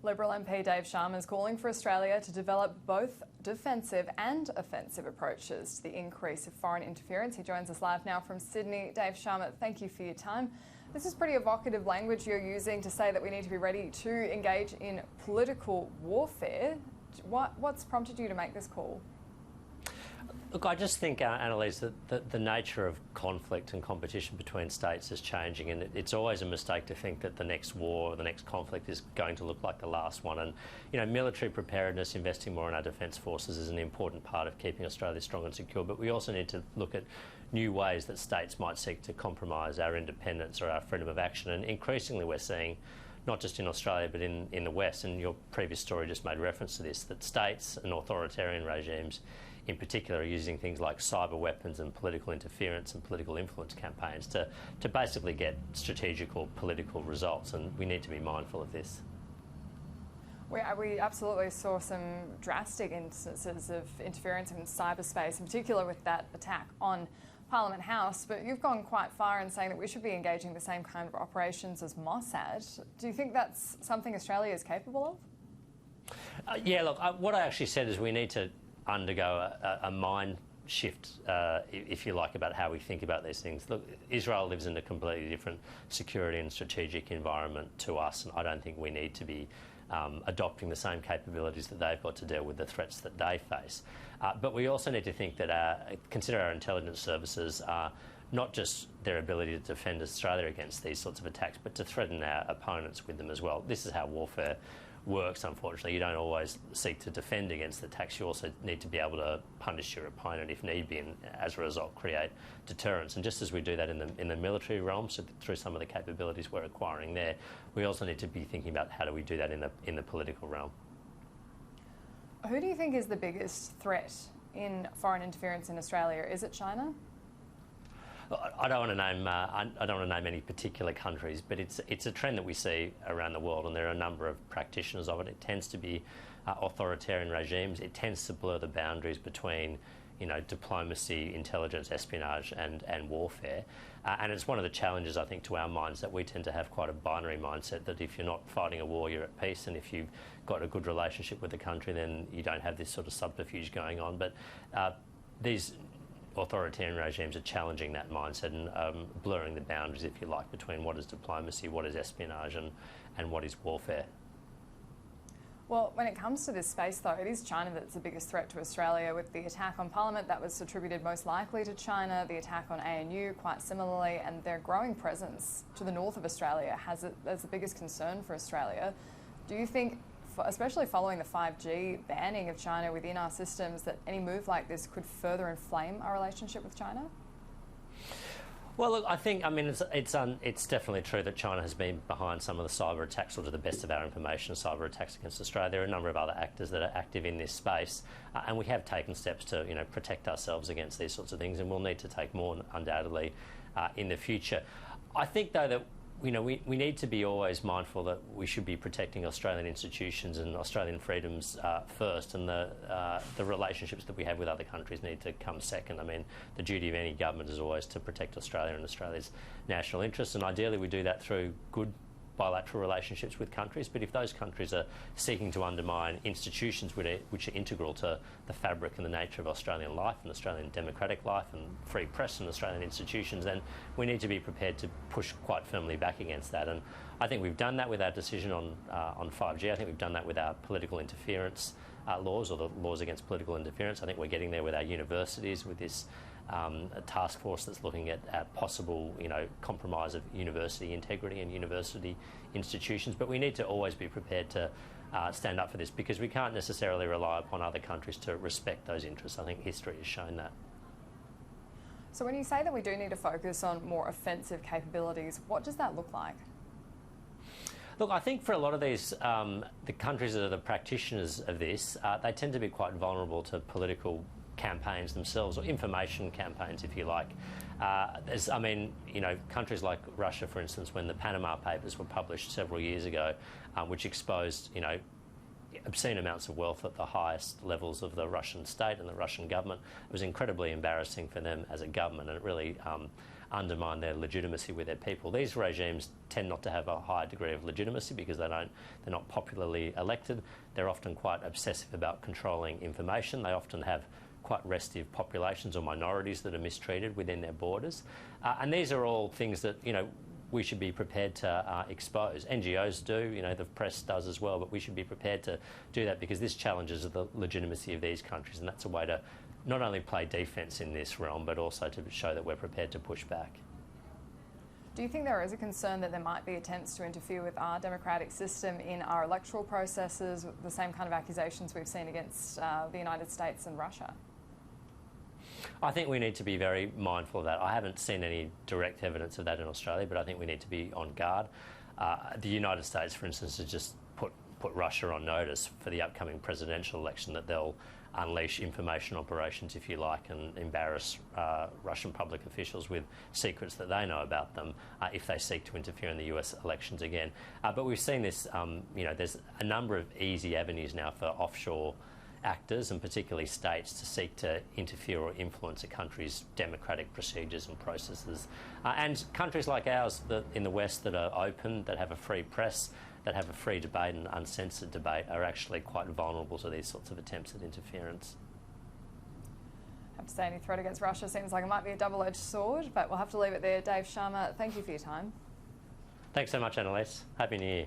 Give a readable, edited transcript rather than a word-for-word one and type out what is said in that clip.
Liberal MP Dave Sharma is calling for Australia to develop both defensive and offensive approaches to the increase of foreign interference. He joins us live now from Sydney. Dave Sharma, thank you for your time. This is pretty evocative language you're using to say that we need to be ready to engage in political warfare. What's prompted you to make this call? Look, I just think, Annalise, that the nature of conflict and competition between states is changing, and it's always a mistake to think that the next war or the next conflict is going to look like the last one. And, you know, military preparedness, investing more in our defence forces is an important part of keeping Australia strong and secure, but we also need to look at new ways that states might seek to compromise our independence or our freedom of action. And increasingly we're seeing, not just in Australia but in the West, and your previous story just made reference to this, that states and authoritarian regimes in particular are using things like cyber weapons and political interference and political influence campaigns to basically get strategic or political results, and we need to be mindful of this. We absolutely saw some drastic instances of interference in cyberspace, in particular with that attack on Parliament House, but you've gone quite far in saying that we should be engaging the same kind of operations as Mossad. Do you think that's something Australia is capable of? Yeah, look, what I actually said is we need to undergo a mind shift, if you like, about how we think about these things. Look, Israel lives in a completely different security and strategic environment to us, and I don't think we need to be adopting the same capabilities that they've got to deal with the threats that they face. But we also need to think that consider our intelligence services not just their ability to defend Australia against these sorts of attacks, but to threaten our opponents with them as well. This is how warfare works, unfortunately. You don't always seek to defend against attacks. You also need to be able to punish your opponent if need be, and as a result create deterrence. And just as we do that in the military realm, so through some of the capabilities we're acquiring there, we also need to be thinking about how do we do that in the political realm. Who do you think is the biggest threat in foreign interference in Australia? Is it China? I don't want to name any particular countries, but it's a trend that we see around the world, and there are a number of practitioners of it. It tends to be authoritarian regimes. It tends to blur the boundaries between, you know, diplomacy, intelligence, espionage, and warfare. And it's one of the challenges, I think, to our minds, that we tend to have quite a binary mindset, that if you're not fighting a war, you're at peace, and if you've got a good relationship with the country, then you don't have this sort of subterfuge going on. But these authoritarian regimes are challenging that mindset and blurring the boundaries, if you like, between what is diplomacy, what is espionage, and what is warfare. Well, when it comes to this space, though, it is China that's the biggest threat to Australia. With the attack on Parliament, that was attributed most likely to China. The attack on ANU, quite similarly, and their growing presence to the north of Australia has it as the biggest concern for Australia. Do you think, especially following the 5G banning of China within our systems, that any move like this could further inflame our relationship with China? Well, look, I mean, it's definitely true that China has been behind some of the cyber attacks, or to the best of our information, cyber attacks against Australia. There are a number of other actors that are active in this space, and we have taken steps to, you know, protect ourselves against these sorts of things, and we'll need to take more, undoubtedly, in the future. I think, though, that you know, we need to be always mindful that we should be protecting Australian institutions and Australian freedoms first, and the relationships that we have with other countries need to come second. I mean, the duty of any government is always to protect Australia and Australia's national interests, and ideally we do that through good bilateral relationships with countries. But if those countries are seeking to undermine institutions which are integral to the fabric and the nature of Australian life and Australian democratic life and free press and Australian institutions, then we need to be prepared to push quite firmly back against that. And I think we've done that with our decision on 5G. I think we've done that with our political interference laws, or the laws against political interference. I think we're getting there with our universities, with this a task force that's looking at possible, you know, compromise of university integrity and university institutions. But we need to always be prepared to stand up for this, because we can't necessarily rely upon other countries to respect those interests. I think history has shown that. So when you say that we do need to focus on more offensive capabilities, what does that look like? Look, I think for a lot of these, the countries that are the practitioners of this, they tend to be quite vulnerable to political campaigns themselves, or information campaigns, if you like. I mean, you know, countries like Russia, for instance, when the Panama Papers were published several years ago, which exposed, you know, obscene amounts of wealth at the highest levels of the Russian state and the Russian government, it was incredibly embarrassing for them as a government, and it really undermine their legitimacy with their people. These regimes tend not to have a high degree of legitimacy because they're not popularly elected. They're often quite obsessive about controlling information. They often have quite restive populations or minorities that are mistreated within their borders. And these are all things that, we should be prepared to expose. NGOs do, the press does as well, but we should be prepared to do that because this challenges the legitimacy of these countries, and that's a way to not only play defence in this realm, but also to show that we're prepared to push back. Do you think there is a concern that there might be attempts to interfere with our democratic system in our electoral processes, the same kind of accusations we've seen against the United States and Russia? I think we need to be very mindful of that. I haven't seen any direct evidence of that in Australia, but I think we need to be on guard. The United States, for instance, has just put Russia on notice for the upcoming presidential election that they'll unleash information operations, if you like, and embarrass Russian public officials with secrets that they know about them if they seek to interfere in the US elections again. But we've seen this, there's a number of easy avenues now for offshore actors and particularly states to seek to interfere or influence a country's democratic procedures and processes. And countries like ours in the West that are open, that have a free press, that have a free debate and uncensored debate are actually quite vulnerable to these sorts of attempts at interference. I have to say, any threat against Russia seems like it might be a double-edged sword, but we'll have to leave it there. Dave Sharma, thank you for your time. Thanks so much, Annalise. Happy New Year.